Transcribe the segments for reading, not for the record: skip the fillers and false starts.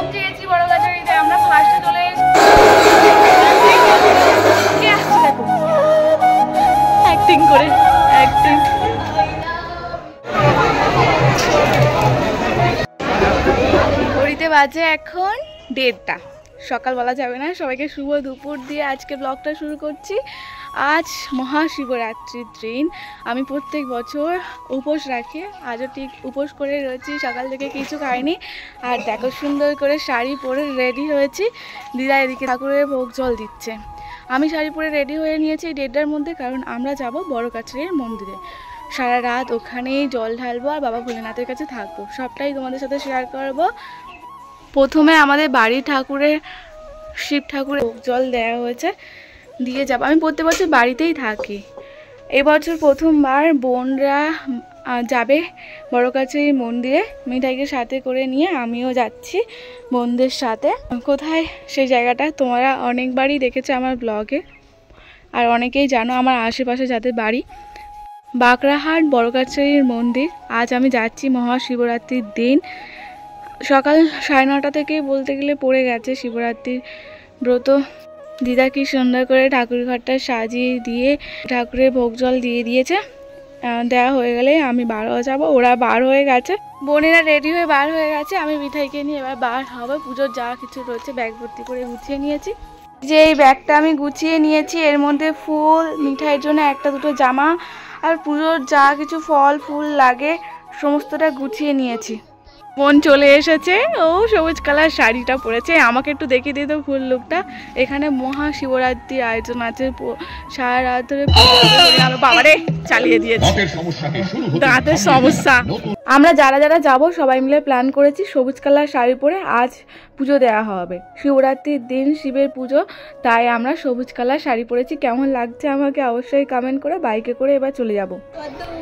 পৌঁছে গেছি বড়গাছাড়িতে। আমরা ফার্স্টে চলে এসেছি। অ্যাক্টিং করে অ্যাক্টিং। ঘড়িতে বাজে এখন 1:30। সকাল বলা যাবে না, সবাইকে শুভ দুপুর দিয়ে আজকে ব্লগটা শুরু করছি। আজ মহাশিবরাত্রির দিন। আমি প্রত্যেক বছর উপোস রাখি, আজও ঠিক উপোস করে রয়েছি, সকাল থেকে কিছু খাইনি। আর দেখো সুন্দর করে শাড়ি পরে রেডি হয়েছি। দিদা এদিকে ঠাকুরের ভোগ জল দিচ্ছে। আমি শাড়ি পরে রেডি হয়ে নিয়েছি 1:30টার মধ্যে, কারণ আমরা যাব বড়গাছাড়ির মন্দিরে। সারা রাত ওখানেই জল ঢালবো আর বাবা ভোলেনাথের কাছে থাকবো। সবটাই তোমাদের সাথে শেয়ার করবো। প্রথমে আমাদের বাড়ির ঠাকুরের শিব ঠাকুরের ভোগ জল দেওয়া হয়েছে, দিয়ে যাবো। আমি প্রত্যেক বছর বাড়িতেই থাকি, এবছর প্রথমবার বোনরা যাবে বড়গাছাড়ির মন্দিরে। মিঠাইকে সাথে করে নিয়ে আমিও যাচ্ছি বোনদের সাথে। কোথায় সেই জায়গাটা তোমরা অনেকবারই দেখেছো আমার ব্লগে, আর অনেকেই জানো আমার আশেপাশে যাদের বাড়ি। বাঁকড়াহাট বড়গাছাড়ির মন্দির। আজ আমি যাচ্ছি মহাশিবরাত্রির দিন। সকাল 9:30 থেকেই বলতে গেলে পড়ে গেছে শিবরাত্রির ব্রত। দিদা কি সুন্দর করে ঠাকুর ঘরটা সাজিয়ে দিয়ে ঠাকুরের ভোগ জল দিয়ে দিয়েছে। দেওয়া হয়ে গেলে আমি বার হয়ে যাবো। ওরা বার হয়ে গেছে, বোনেরা রেডি হয়ে বার হয়ে গেছে। আমি মিঠাইকে নিয়ে এবার বার হবে। পুজোর যা কিছু রয়েছে ব্যাগ ভর্তি করে গুছিয়ে নিয়েছি। যে এই ব্যাগটা আমি গুছিয়ে নিয়েছি, এর মধ্যে ফুল, মিঠাইয়ের জন্য একটা দুটো জামা আর পুজোর যা কিছু ফল ফুল লাগে সমস্তটা গুছিয়ে নিয়েছি। বোন চলে এসেছে, ও সবুজ কালার শাড়িটা পরেছে। আমাকে একটু দেখিয়ে দিত ফুল লুকটা। এখানে মহাশিবরাত্রির আয়োজন আছে, সারা রাত ধরে বাবারে চালিয়ে দিয়েছে, দাঁতের সমস্যা। আমরা যারা যারা যাব সবাই মিলে প্ল্যান করেছি সবুজ কালার শাড়ি পরে আজ পুজো দেওয়া হবে। শিবরাত্রির দিন শিবের পুজো, তাই আমরা সবুজ কালার শাড়ি পরেছি। কেমন লাগছে আমাকে অবশ্যই কমেন্ট করে। বাইকে করে এবার চলে যাব।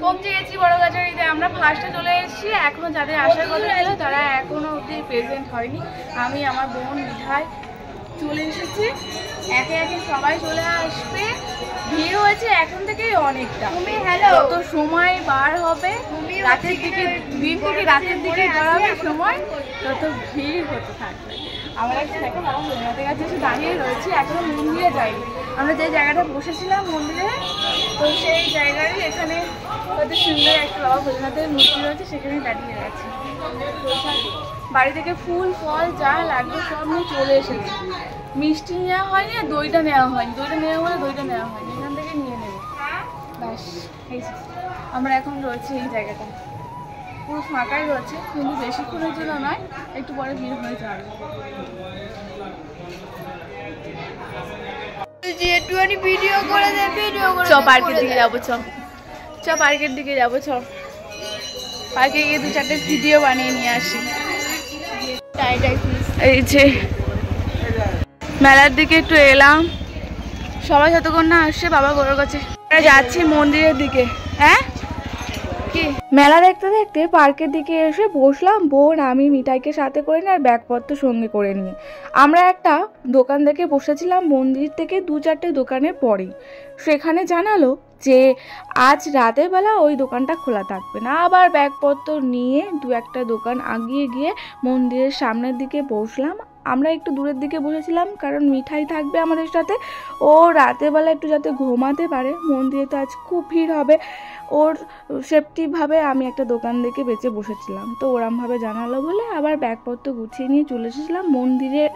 পৌঁছে গেছি বড়গাছাড়িতে। আমরা ফার্স্টে চলে এসেছি। এখনো যাদের আসার কথা ছিল তারা এখনো অবধি প্রেজেন্ট হয়নি। আমি আমার বোন মিঠাই চলে এসেছি। একে একে সবাই চলে আসবে। ভিড় হয়েছে এখন থেকেই অনেকটা। যত সময় বার হবে রাতের দিকে, দিন থেকে রাতের দিকে বাড়াবে সময়, তত ভিড় হতে থাকবে। আমরা একটু দেখো বাবা ভোলেনাথের কাছে এসে দাঁড়িয়ে রয়েছি, এখনো মন্দিরে যাইনি। আমরা যে জায়গাটা বসেছিলাম মন্দিরে, তো সেই জায়গারই এখানে কত সুন্দর একটা বাবা ভোলেনাথের মূর্তি রয়েছে, সেখানে দাঁড়িয়ে গেছি। বাড়ি থেকে ফুল ফল যা লাগবে সব নিয়ে চলে এসেছি। মিষ্টি নেওয়া হয়নি আর দইটা নেওয়া হয়নি। দইটা নেওয়া হলে দইটা নেওয়া হয়নি, এখান থেকে নিয়ে নেব ব্যাস। আমরা এখন রয়েছি এই জায়গাটা, পুরো ফাঁকাই রয়েছে, কিন্তু বেশিক্ষণের জন্য নয়, একটু পরে ভিড় হয়ে যাবে। চ পার্কের দিকে যাবো, চ পার্কের দিকে যাবো, চ পার্কে গিয়ে 2-4টে ভিডিও বানিয়ে নিয়ে আসি। এই যে মেলার দিকে একটু এলাম, সবাই যতক্ষণ না আসছে বাবা বড়োর কাছে যাচ্ছি মন্দিরের দিকে। হ্যাঁ কি মেলা দেখতে দেখতে পার্কের দিকে এসে বসলাম। বোন আমি মিঠাইকে সাথে করে নিয়ে আর ব্যাগপত্র সঙ্গে করে নিয়ে আমরা একটা দোকান দেখে বসেছিলাম। মন্দির থেকে 2-4টে দোকানের পরেই সেখানে জানালো যে আজ রাতের বেলা ওই দোকানটা খোলা থাকবে না। আবার ব্যাগপত্র নিয়ে 2-1টা দোকান আগিয়ে গিয়ে মন্দিরের সামনের দিকে বসলাম। আমরা একটু দূরের দিকে বসেছিলাম কারণ মিঠাই থাকবে আমাদের সাথে। ও রাতের বেলা একটু যাতে ঘুমাতে পারে, মন্দিরে তো আজ খুব ভিড় হবে, ওর সেফটিভাবে আমি একটা দোকান দেখে বেঁচে বসেছিলাম। তো ওরমভাবে জানালো বলে আবার ব্যাগপত্র গুছিয়ে নিয়ে চলে এসেছিলাম। মন্দিরের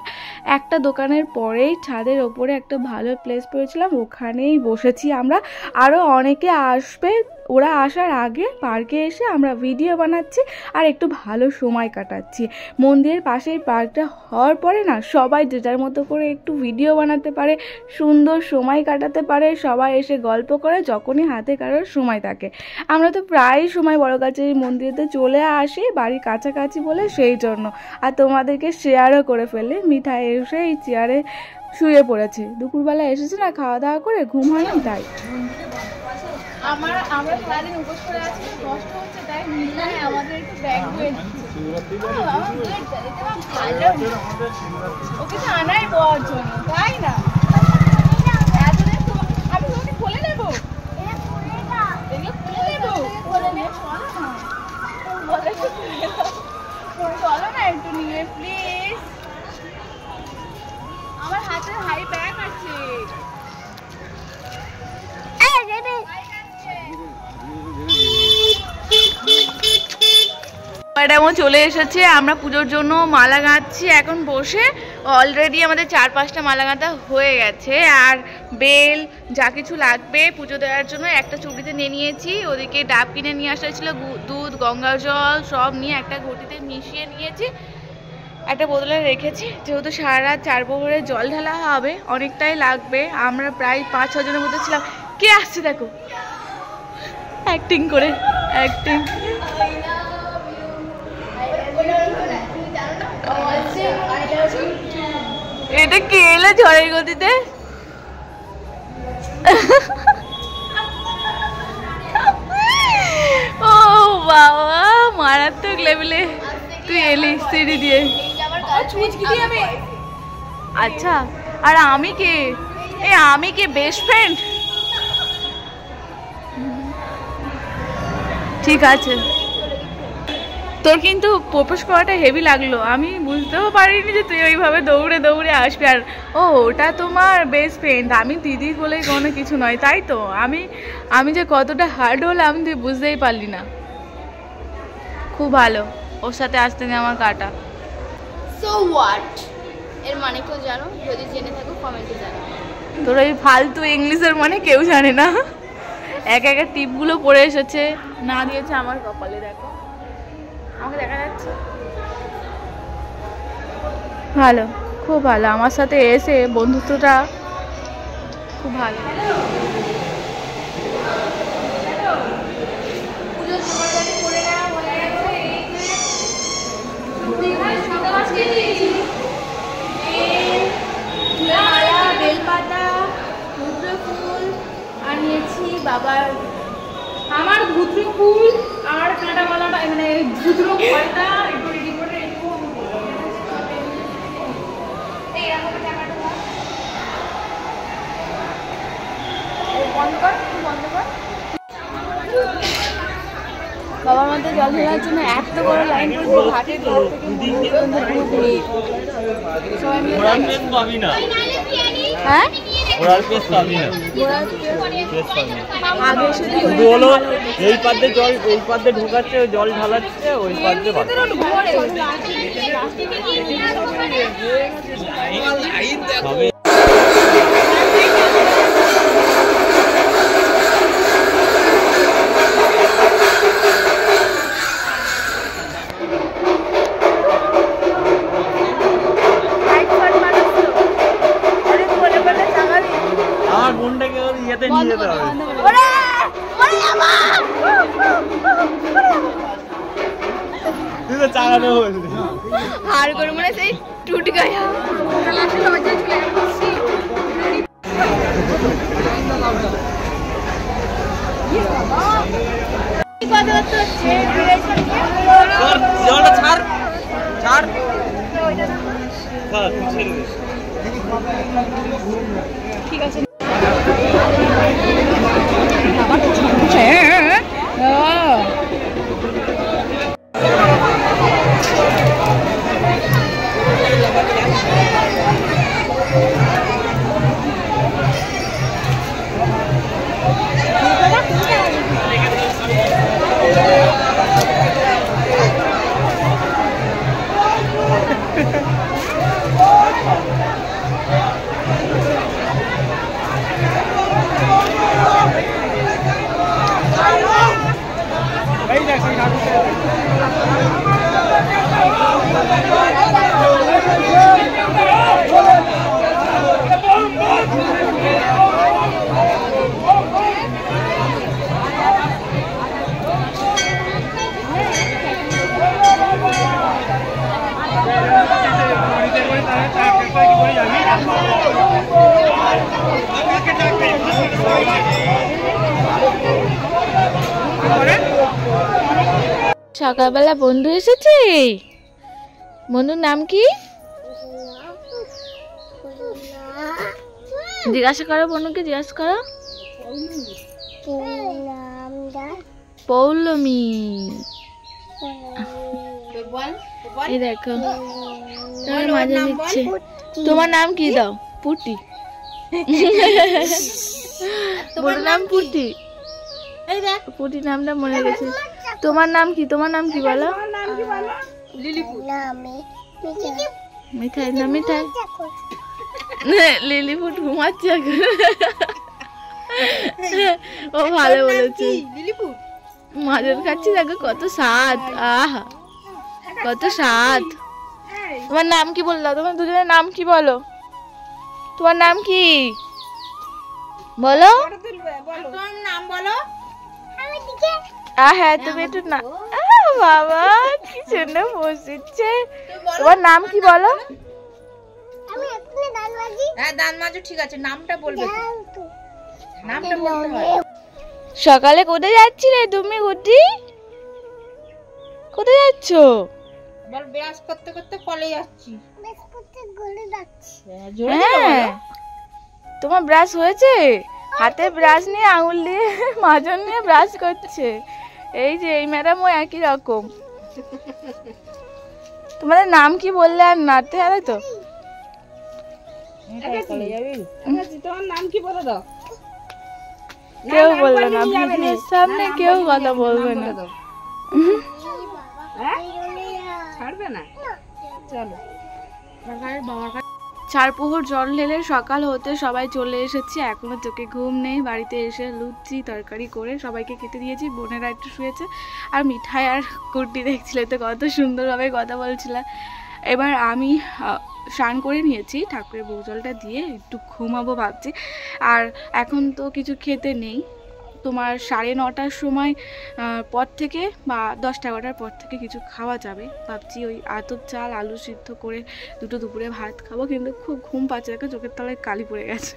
একটা দোকানের পরেই ছাদের ওপরে একটা ভালো প্লেস পেয়েছিলাম, ওখানেই বসেছি আমরা। আরও অনেকে আসবে, ওরা আসার আগে পার্কে এসে আমরা ভিডিও বানাচ্ছি আর একটু ভালো সময় কাটাচ্ছি। মন্দিরের পাশেই পার্কটা হওয়ার পরে না সবাই যে যার মতো করে একটু ভিডিও বানাতে পারে, সুন্দর সময় কাটাতে পারে, সবাই এসে গল্প করে যখনই হাতে কারোর সময় থাকে। আমরা তো প্রায় সময় বড়গাছাড়ি মন্দিরেতে চলে আসি, বাড়ির কাছাকাছি বলে সেই জন্য। আর তোমাদেরকে শেয়ারও করে ফেলে। মিঠাই এসে এই চেয়ারে শুয়ে পড়েছে, দুপুরবেলা এসেছে না, খাওয়া দাওয়া করে ঘুম হয়নি তাই। আমরা সারাদিন উপোস করে আছি, কষ্ট হচ্ছে, তাই মিঠাই আমাদের একটু ব্যাগ ধুয়ে দিচ্ছে। ওকে তো আনাই দেওয়ার জন্য, তাই না? এতদিন আমি তোমাকে খুলে নেবো, এগুলো খুলে নেবো, চলো না একটু নিয়ে প্লিজ। চলে এসেছে, আমরা পুজোর জন্য মালা গাঁথছি এখন বসে। অলরেডি আমাদের 4-5টা মালা গাঁথা হয়ে গেছে। আর বেল যা কিছু লাগবে পুজো দেওয়ার জন্য একটা চুড়িতে নিয়ে নিয়েছি। ওদিকে ডাব কিনে নিয়ে আসা ছিল, দুধ, গঙ্গা জল সব নিয়ে একটা ঘটিতে মিশিয়ে নিয়েছি, একটা বোতলে রেখেছি। যেহেতু সারা রাত 4 প্রহরে জল ঢালা হবে, অনেকটাই লাগবে। আমরা প্রায় 5-6 জনের মধ্যে ছিলাম। কে আসছে দেখো, অ্যাক্টিং করে, অ্যাক্টিং। এটা কে এলো ঝড়ের গতিতে? ও বাবা, মারাত্মক লেভেলে তুই এলি সিঁড়ি দিয়ে। আচ্ছা, আর আমি কে? আমি কে? Best friend? ঠিক আছে। তোর কিন্তু প্রপোজ করাটা হেভি লাগলো, আমি বুঝতেও পারিনি যে তুই ওইভাবে দৌড়ে দৌড়ে আসবি। আর ওটা তোমার বেস্ট ফ্রেন্ড, আমি দিদি বলে কোনো কিছু নয়, তাই তো? আমি যে কতটা হার্ড হলাম তুই বুঝতেই পারলি না। খুব ভালো, ওর সাথে আসতে নেই আমার কাটা। সো হোয়াট এর মানে কেউ জানো? যদি জেনে থাকো কমেন্টে জানাও। তোর এই ফালতু ইংলিশের মানে কেউ জানে না। এক একটা টিপগুলো পড়ে এসেছে, না দিয়েছে আমার কপালে। দেখো, আমাকে দেখা যাচ্ছে। ভালো, খুব ভালো, আমার সাথে এসে বন্ধুত্বটা খুব ভালো। বেলপাতা, রুদ্র ফুল আনিয়েছি বাবার। আমার ধুত্র ফুল আর কাঁটা মালাটা, মানে ধুত্র ফলটা একটু রেডি করে বাবার মধ্যে জল ঢালার জন্য এত বড় লাইন করবো ঘাটের ধার থেকে। হ্যাঁ, এই পাদ্যে জল, এই পাদ্যে ঢোকাচ্ছে, জল ঢালাচ্ছে, ওই পাদ্যে আমার বোনটাকে ইয়েতে নিয়ে যেতে হবে। তুই তো চালানো বললি হার করে মানে সেই টুট গায়া। জলটা ছাড় ছাড়, ঠিক আছে। সকালবেলা বন্ধু এসেছে। বন্ধুর নাম কি? জিজ্ঞাসা করো, বন্ধুকে জিজ্ঞাসা করো। পৌলমী। এই দেখো তোমার মাঝে দিচ্ছে। তোমার নাম কি? দাও। পুটি। তোমার নাম পুটি। পুটি নামটা মনে গেছে। তোমার নাম কি? তোমার নাম কি বলো? মিঠাই না মিঠাই লিলিপুট ঘুমাচ্ছে এখন। ও ভালো বলেছে। মাজন খাচ্ছি দেখো কত স্বাদ, আহা কত স্বাদ। তোমার নাম কি বললো? তোমার দুজনের নাম কি বলো? তোমার নাম কি বলো? হ্যাঁ তুমি একটু না, বাবা কি সুন্দর বসেছে। তোমার নাম কি বলো? ঠিক আছে, নামটা বলবে তো। নামটা বলতে হয়। সকালে কোথায় যাচ্ছি রে তুমি গুড্ডি? কোথায় যাচ্ছ? বল ব্রাশ করতে করতে কলে যাচ্ছি। হ্যাঁ তোমার ব্রাশ হয়েছে? হাতে ব্রাশ নিয়ে আঙুল দিয়ে মাজন নিয়ে ব্রাশ করছে। এই যে এই ম্যাডামও একই রকম। তোমাদের নাম কি বললে আর নাড়তে হবে তো? তোমার নাম কি বলে দাও? কেউ বলবে না, ভিডিওর সামনে কেউ কথা বলবে না। ছাড়বে না, চলো। চার প্রহর জল ঢেলে সকাল হতে সবাই চলে এসেছি, এখনো চোখে ঘুম নেই। বাড়িতে এসে লুচি তরকারি করে সবাইকে খেতে দিয়েছি, বোনেরা একটু শুয়েছে। আর মিঠাই আর কুর্তি দেখছিলে তো কত সুন্দরভাবে কথা বলছিল। এবার আমি স্নান করে নিয়েছি, ঠাকুরের বউজলটা দিয়ে একটু ঘুমাবো ভাবছি। আর এখন তো কিছু খেতে নেই, তোমার 9:30টার সময় পর থেকে বা 10-11টার পর থেকে কিছু খাওয়া যাবে ভাবছি। ওই আতপ চাল আলু সিদ্ধ করে দুটো দুপুরে ভাত খাবো, কিন্তু খুব ঘুম পাচ্ছে, দেখো চোখের তলায় কালি পড়ে গেছে।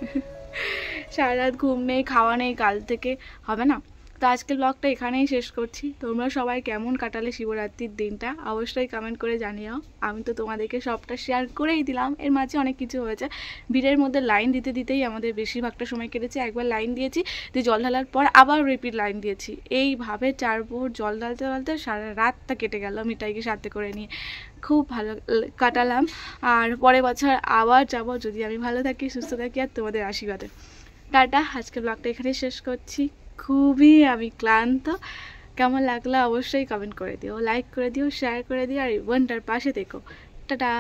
সারা রাত ঘুম নেই, খাওয়া নেই, কাল থেকে হবে না। তো আজকের ব্লগটা এখানেই শেষ করছি। তোমরা সবাই কেমন কাটালে শিবরাত্রির দিনটা অবশ্যই কমেন্ট করে জানিও। আমি তো তোমাদেরকে সবটা শেয়ার করেই দিলাম, এর মাঝে অনেক কিছু হয়েছে। ভিড়ের মধ্যে লাইন দিতে দিতেই আমাদের বেশিরভাগটা সময় কেটেছে। একবার লাইন দিয়েছি, দিয়ে জল ঢালার পর আবার রিপিট লাইন দিয়েছি, এইভাবে 4 প্রহর জল ঢালতে ঢালতে সারা রাতটা কেটে গেল মিঠাইকে সাথে করে নিয়ে। খুব ভালো কাটালাম। আর পরের বছর আবার যাবো যদি আমি ভালো থাকি, সুস্থ থাকি আর তোমাদের আশীর্বাদে। টাটা, আজকের ব্লগটা এখানে শেষ করছি। খুবই আমি ক্লান্ত। কেমন লাগলো অবশ্যই কমেন্ট করে দিও, লাইক করে দিও, শেয়ার করে দিও, আর বোনটার পাশে থেকো। টাটা।